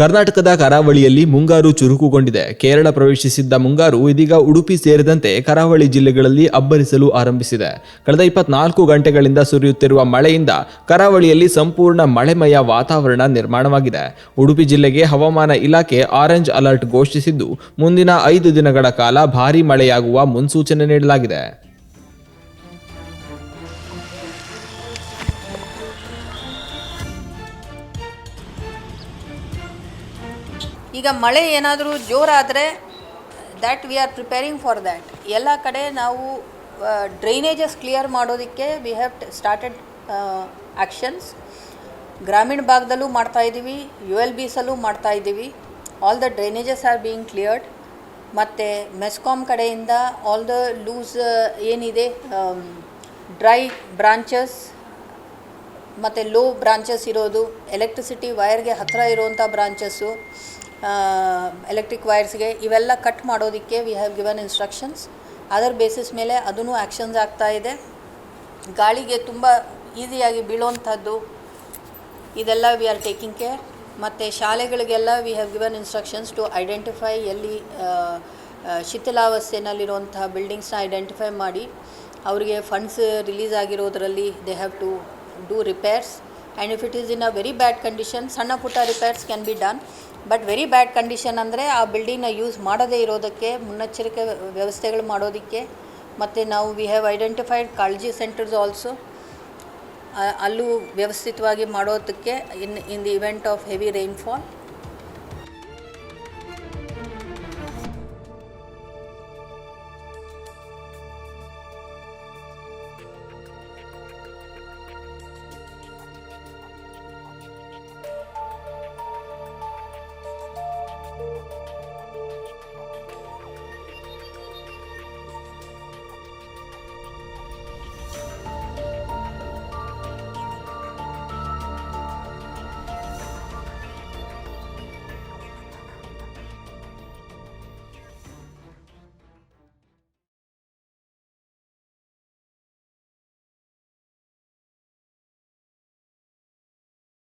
ಕರ್ನಾಟಕದ ಕರಾವಳಿಯಲ್ಲಿ ಮುಂಗಾರು ಚುರುಕುಗೊಂಡಿದೆ. ಕೇರಳ ಪ್ರವೇಶಿಸಿದ್ದ ಮುಂಗಾರು ಇದೀಗ ಉಡುಪಿ ಸೇರಿದಂತೆ ಕರಾವಳಿ ಜಿಲ್ಲೆಗಳಲ್ಲಿ ಅಬ್ಬರಿಸಲು ಆರಂಭಿಸಿದೆ. ಕಳೆದ 24 ಗಂಟೆಗಳಿಂದ ಸುರಿಯುತ್ತಿರುವ ಮಳೆಯಿಂದ ಕರಾವಳಿಯಲ್ಲಿ ಸಂಪೂರ್ಣ ಮಳೆಮಯ ವಾತಾವರಣ ನಿರ್ಮಾಣವಾಗಿದೆ. ಉಡುಪಿ ಜಿಲ್ಲೆಗೆ ಹವಾಮಾನ ಇಲಾಖೆ ಆರೆಂಜ್ ಅಲರ್ಟ್ ಘೋಷಿಸಿದ್ದು, ಮುಂದಿನ 5 ದಿನಗಳ ಕಾಲ ಭಾರೀ ಮಳೆಯಾಗುವ ಮುನ್ಸೂಚನೆ ನೀಡಲಾಗಿದೆ. ಈಗ ಮಳೆ ಏನಾದರೂ ಜೋರಾದರೆ that we are preparing for that. ಎಲ್ಲ ಕಡೆ ನಾವು ಡ್ರೈನೇಜಸ್ ಕ್ಲಿಯರ್ ಮಾಡೋದಕ್ಕೆ ವಿ ಹ್ಯಾವ್ ಸ್ಟಾರ್ಟೆಡ್ ಆ್ಯಕ್ಷನ್ಸ್. ಗ್ರಾಮೀಣ ಭಾಗದಲ್ಲೂ ಮಾಡ್ತಾಯಿದ್ದೀವಿ, ULBಸಲ್ಲೂ ಮಾಡ್ತಾಯಿದ್ದೀವಿ. All the drainages are being cleared. ಮತ್ತು ಮೆಸ್ಕಾಮ್ ಕಡೆಯಿಂದ ಆಲ್ ದ ಲೂಸ್ ಏನಿದೆ ಡ್ರೈ ಬ್ರಾಂಚಸ್ ಮತ್ತು ಲೋ ಬ್ರಾಂಚಸ್ ಇರೋದು, ಎಲೆಕ್ಟ್ರಿಸಿಟಿ ವೈರ್ಗೆ ಹತ್ತಿರ ಇರುವಂಥ ಬ್ರಾಂಚಸ್ಸು, ಎಲೆಕ್ಟ್ರಿಕ್ ವೈರ್ಸ್ಗೆ ಇವೆಲ್ಲ ಕಟ್ ಮಾಡೋದಕ್ಕೆ ವಿ ಹ್ಯಾವ್ ಗಿವನ್ ಇನ್ಸ್ಟ್ರಕ್ಷನ್ಸ್. ಅದರ ಬೇಸಿಸ್ ಮೇಲೆ ಅದೂ ಆ್ಯಕ್ಷನ್ಸ್ ಆಗ್ತಾಯಿದೆ. ಗಾಳಿಗೆ ತುಂಬ ಈಸಿಯಾಗಿ ಬೀಳುವಂಥದ್ದು ಇದೆಲ್ಲ ವಿ ಆರ್ ಟೇಕಿಂಗ್ ಕೇರ್. ಮತ್ತು ಶಾಲೆಗಳಿಗೆಲ್ಲ we have given instructions to identify ಎಲ್ಲಿ ಶಿಥಿಲಾವಸ್ಥೆಯಲ್ಲಿರುವಂತಹ ಬಿಲ್ಡಿಂಗ್ಸ್ನ ಐಡೆಂಟಿಫೈ ಮಾಡಿ ಅವರಿಗೆ ಫಂಡ್ಸ್ ರಿಲೀಸ್ ಆಗಿರೋದರಲ್ಲಿ they have to do repairs. And if it is in a very bad condition, ಸಣ್ಣ ಪುಟ್ಟ repairs can be done. But very bad condition ಅಂದರೆ ಆ ಬಿಲ್ಡಿಂಗ್ನ ಯೂಸ್ ಮಾಡದೇ ಇರೋದಕ್ಕೆ ಮುನ್ನೆಚ್ಚರಿಕೆ ವ್ಯವಸ್ಥೆಗಳು ಮಾಡೋದಕ್ಕೆ. ಮತ್ತು ನಾವು ವಿ ಹ್ಯಾವ್ ಐಡೆಂಟಿಫೈಡ್ ಕಾಳಜಿ ಸೆಂಟರ್ಸ್ ಆಲ್ಸೋ, ಅಲ್ಲೂ ವ್ಯವಸ್ಥಿತವಾಗಿ ಮಾಡೋದಕ್ಕೆ in the event of heavy rainfall.